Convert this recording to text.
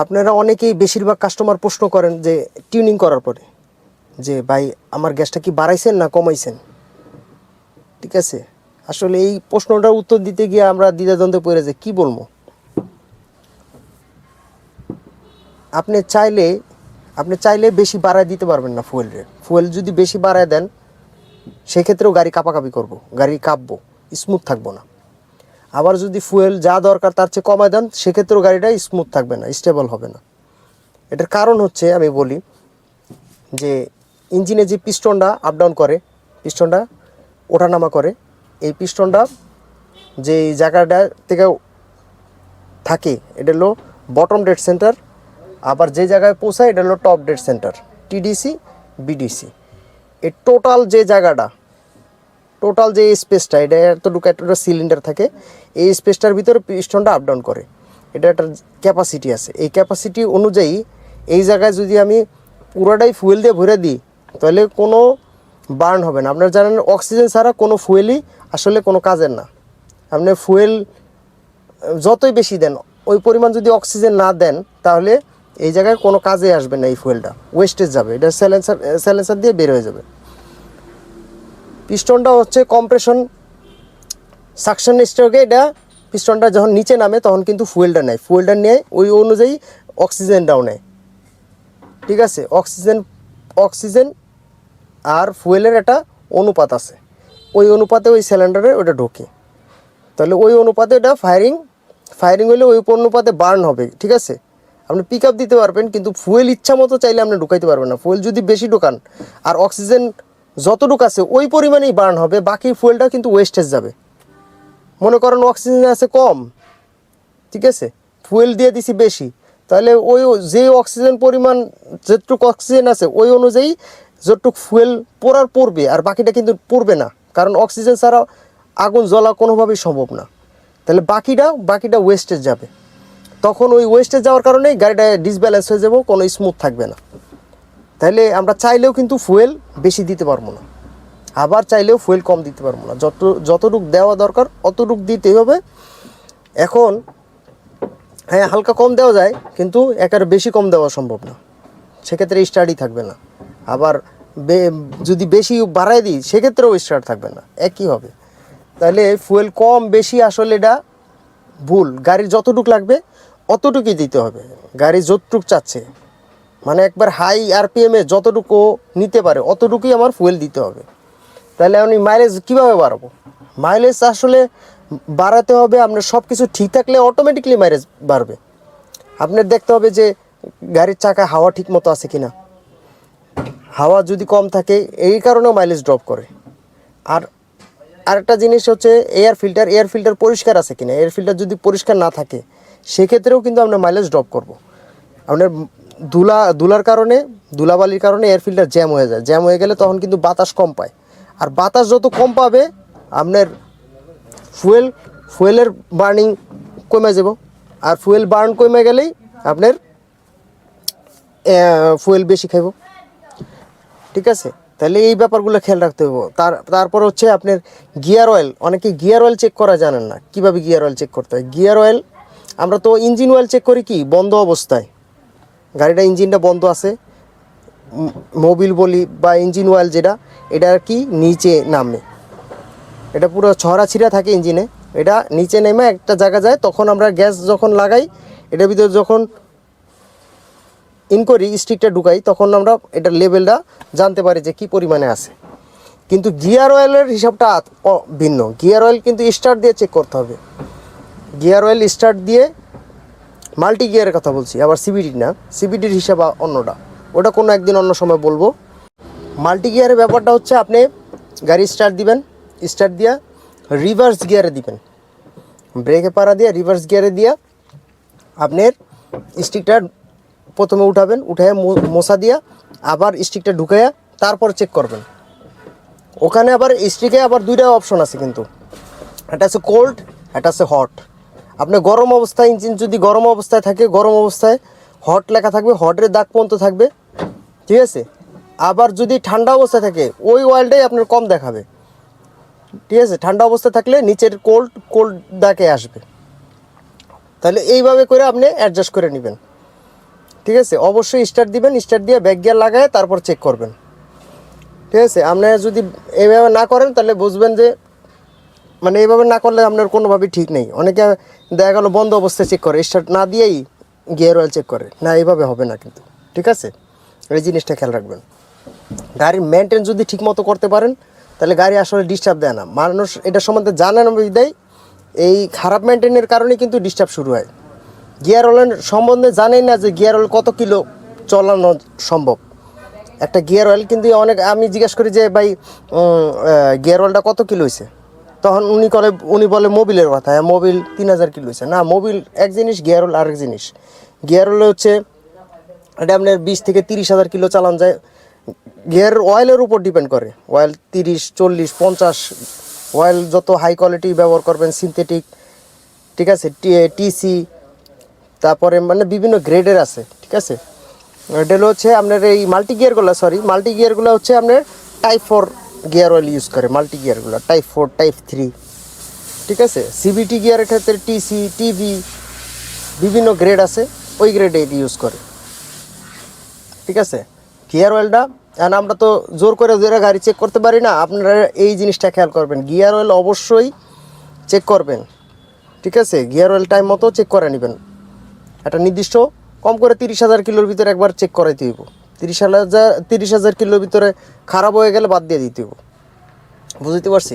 আপনারা অনেকেই বেশিরভাগ কাস্টমার প্রশ্ন করেন যে টিউনিং করার পরে যে ভাই আমার গ্যাসটা কি বাড়াইছেন না কমাইছেন। ঠিক আছে, আসলে এই প্রশ্নটার উত্তর দিতে গিয়ে আমরা দ্বিধাদ্বন্দ্বে পড়ে যাই কী বলবো। আপনি চাইলে বেশি বাড়ায় দিতে পারবেন না ফুয়েল যদি বেশি বাড়ায় দেন সেক্ষেত্রেও গাড়ি কাঁপাকাঁপি করবো, গাড়ি কাঁপবো, স্মুথ থাকবো না। আবার যদি ফুয়েল যা দরকার তার চেয়ে কমায় দেন সেক্ষেত্রেও গাড়িটা স্মুথ থাকবে না, স্টেবল হবে না। এটার কারণ হচ্ছে আমি বলি যে ইঞ্জিনে যে পিস্টনটা আপ ডাউন করে, পিস্টনটা ওঠানামা করে, এই পিস্টনটা যে জায়গাটা থেকে থাকে এটা হলো বটম ডেড সেন্টার, আবার যে জায়গায় পৌঁছায় এটা হলো top dead centre, TDC BDC. এই টোটাল যে স্পেসটা, এটা এতটুকু একটা সিলিন্ডার থাকে, এই স্পেসটার ভিতরে পিস্টনটা আপ ডাউন করে। এটা একটা ক্যাপাসিটি আছে, এই ক্যাপাসিটি অনুযায়ী এই জায়গায় যদি আমি পুরোটাই ফুয়েল দিয়ে ভরে দিই তাহলে কোনো বার্ন হবে না। আপনারা জানেন অক্সিজেন ছাড়া কোনো ফুয়েলই আসলে কোনো কাজের না। আপনি ফুয়েল যতই বেশি দেন ওই পরিমাণ যদি অক্সিজেন না দেন তাহলে এই জায়গায় কোনো কাজে আসবে না, এই ফুয়েলটা ওয়েস্টেজ যাবে, এটা স্যালেন্সার দিয়ে বের হয়ে যাবে। পিস্টনটা হচ্ছে কম্প্রেশন সাকশন স্ট্রোকে, এটা পিস্টনটা যখন নিচে নামে তখন কিন্তু ফুয়েলটা নিয়ে ওই অনুযায়ী অক্সিজেনটাও নেয়। ঠিক আছে, অক্সিজেন আর ফুয়েলের একটা অনুপাত আছে, ওই অনুপাতে ওই সিলিন্ডারে ওটা ঢোকে, তাহলে ওই অনুপাতে এটা ফায়ারিং হলে ওই অনুপাতে বার্ন হবে। ঠিক আছে, আপনি পিক আপ দিতে পারবেন কিন্তু ফুয়েল ইচ্ছা মতো চাইলে আপনি ঢুকাইতে পারবেন না। ফুয়েল যদি বেশি ঢোকান আর অক্সিজেন যতটুকু আছে ওই পরিমাণেই বার্ন হবে, বাকি ফুয়েলটা কিন্তু ওয়েস্টেজ যাবে। মনে করেন অক্সিজেন আছে কম, ঠিক আছে, ফুয়েল দিয়ে দিছি বেশি, তাহলে ওই যে অক্সিজেন পরিমাণ যতটুকু অক্সিজেন আছে ওই অনুযায়ী যতটুকু ফুয়েল পড়বে, আর বাকিটা কিন্তু পড়বে না, কারণ অক্সিজেন ছাড়া আগুন জ্বলা কোনোভাবেই সম্ভব না। তাহলে বাকিটা ওয়েস্টেজ যাবে, তখন ওই ওয়েস্টেজ যাওয়ার কারণে গাড়িটা ডিসব্যালেন্স হয়ে যাবে, কোনো স্মুথ থাকবে না। তাহলে আমরা চাইলেও কিন্তু ফুয়েল বেশি দিতে পারবো না, আবার চাইলেও ফুয়েল কম দিতে পারবো না। যতটুকু দেওয়া দরকার অতটুকু দিতেই হবে। এখন হ্যাঁ, হালকা কম দেওয়া যায় কিন্তু একেবারে বেশি কম দেওয়া সম্ভব না, সেক্ষেত্রে স্টার্টই থাকবে না। আবার যদি বেশি বাড়ায় দিই সেক্ষেত্রেও স্টার্ট থাকবে না, একই হবে। তাহলে ফুয়েল কম বেশি আসলে এটা ভুল, গাড়ির যতটুকু লাগবে অতটুকুই দিতে হবে। গাড়ি যতটুকু চাচ্ছে, মানে একবার হাই আরপিএমে যতটুকু নিতে পারে অতটুকুই আমার ফুয়েল দিতে হবে। তাহলে আমি মাইলেজ কীভাবে বাড়াবো? মাইলেজ আসলে বাড়াতে হবে আপনার সব কিছু ঠিক থাকলে অটোমেটিকলি মাইলেজ বাড়বে। আপনার দেখতে হবে যে গাড়ির চাকায় হাওয়া ঠিক মতো আছে কি না, হাওয়া যদি কম থাকে এই কারণেও মাইলেজ ড্রপ করে। আর আরেকটা জিনিস হচ্ছে এয়ার ফিল্টার পরিষ্কার আছে কিনা। এয়ার ফিল্টার যদি পরিষ্কার না থাকে সেক্ষেত্রেও কিন্তু আপনার মাইলেজ ড্রপ করব। আপনার ধুলার কারণে, ধুলাবালির কারণে এয়ার ফিল্টার জ্যাম হয়ে যায়, জ্যাম হয়ে গেলে তখন কিন্তু বাতাস কম পায়, আর বাতাস যত কম পাবে আপনার ফুয়েলের বার্নিং কমে যাব, আর ফুয়েল বার্ন কমে গেলেই আপনার ফুয়েল বেশি খাইব। ঠিক আছে, তাহলে এই ব্যাপারগুলো খেয়াল রাখতে হবে। তারপর হচ্ছে আপনার গিয়ার অয়েল, অনেকে গিয়ার অয়েল চেক করা জানেন না, কীভাবে গিয়ার অয়েল চেক করতে হয়। গিয়ার অয়েল আমরা তো ইঞ্জিন অয়েল চেক করি কি বন্ধ অবস্থায়, গাড়িটা ইঞ্জিনটা বন্ধ আছে, মোবিল বলি বা ইঞ্জিন অয়েল যেটা, এটা কি নিচে নামে, এটা পুরো ছড়াছিড়া থাকে ইঞ্জিনে, এটা নিচে নেমে একটা জায়গা যায়, তখন আমরা গ্যাস যখন লাগাই এটার ভিতরে যখন করি স্টিকটা ঢুকাই তখন আমরা এটার লেভেলটা জানতে পারি যে কী পরিমাণে আছে। কিন্তু গিয়ার অয়েলের হিসাবটা ভিন্ন। গিয়ার অয়েল কিন্তু স্টার্ট দিয়ে চেক করতে হবে। গিয়ার অয়েল স্টার্ট দিয়ে, মাল্টি গিয়ারের কথা বলছি, আবার সিবিডি না, সিবিডির হিসাব অন্যটা, ওটা কোনো একদিন অন্য সময় বলবো। মাল্টি গিয়ারের ব্যাপারটা হচ্ছে আপনি গাড়ি স্টার্ট দিবেন, স্টার্ট দিয়া রিভার্স গিয়ারে দিবেন, ব্রেকে পাড়া দিয়ে রিভার্স গিয়ারে দিয়া আপনার স্টিকটা প্রথমে উঠাবেন, উঠাইয়া মশা দিয়া আবার স্টিকটা ঢুকাইয়া তারপর চেক করবেন। ওখানে আবার স্টিকে আবার দুইটা অপশন আছে কিন্তু, একটা আছে কোল্ড, একটা আছে হট। আপনি গরম অবস্থায়, ইঞ্জিন যদি গরম অবস্থায় থাকে গরম অবস্থায় হট লেখা থাকবে, হটের দাগ পর্যন্ত থাকবে, ঠিক আছে। আবার যদি ঠান্ডা অবস্থায় থাকে ওই অয়েলটাই আপনার কম দেখাবে, ঠিক আছে। ঠান্ডা অবস্থায় থাকলে নিচের কোল্ড দাগে আসবে। তাহলে এইভাবে করে আপনি অ্যাডজাস্ট করে নেবেন। ঠিক আছে, অবশ্যই স্টার্ট দিবেন, স্টার্ট দিয়ে ব্যাক গিয়ার লাগায় তারপর চেক করবেন। ঠিক আছে, আপনি যদি এইভাবে না করেন তাহলে বুঝবেন যে মানে এইভাবে না করলে আপনার কোনোভাবেই ঠিক নেই। অনেকে দেখা গেলো বন্ধ অবস্থায় চেক করে, স্টার্ট না দিয়েই গিয়ার অয়েল চেক করে, না এইভাবে হবে না কিন্তু। ঠিক আছে, এই জিনিসটা খেয়াল রাখবেন। গাড়ির মেনটেন যদি ঠিক মতো করতে পারেন তাহলে গাড়ি আসলে ডিস্টার্ব দেয় না। মানুষ এটা সম্বন্ধে জানে না বিধায় এই খারাপ মেনটেনের কারণেই কিন্তু ডিস্টার্ব শুরু হয়। গিয়ার অয়েল সম্বন্ধে জানেই না যে গিয়ার অয়েল কত কিলো চালানো সম্ভব। একটা গিয়ার অয়েল কিন্তু অনেক, আমি জিজ্ঞেস করি যে ভাই গিয়ার অয়েলটা কত কিলো হয়েছে, তখন উনি বলে মোবিলের কথা, হ্যাঁ মোবিল 3000 কিলো হয়েছে। না, মোবিল এক জিনিস, গিয়ার অয়েল আরেক জিনিস। গিয়ার অয়েল হচ্ছে এটা আপনার 20 থেকে 30,000 কিলো চালান যায়। গিয়ার অয়েলের উপর ডিপেন্ড করে, অয়েল 30, 40, 50, অয়েল যত হাই কোয়ালিটি ব্যবহার করবেন, সিনথেটিক, ঠিক আছে, টিসি, তারপরে মানে বিভিন্ন গ্রেডের আছে। ঠিক আছে, এটা হচ্ছে আপনার এই মাল্টি গিয়ারগুলো হচ্ছে আপনার টাইপ 4 গিয়ার অয়েল ইউজ করে। মাল্টি গিয়ারগুলো টাইপ 4, টাইপ 3। ঠিক আছে, সিবিটি গিয়ারের ক্ষেত্রে টিসি, টিভি বিভিন্ন গ্রেড আছে, ওই গ্রেডে এটি ইউজ করে। ঠিক আছে, গিয়ার অয়েলটা, কারণ আমরা তো জোর করে গাড়ি চেক করতে পারি না, আপনারা এই জিনিসটা খেয়াল করবেন, গিয়ার অয়েল অবশ্যই চেক করবেন। ঠিক আছে, গিয়ার অয়েল টাইম মতো চেক করে নেবেন। একটা নির্দিষ্ট কম করে 30,000 কিলোর ভিতরে একবার চেক করাইতে হইব। 30,000 কিলোর ভিতরে খারাপ হয়ে গেলে বাদ দিয়ে দিতে হইব। বুঝতে পারছি?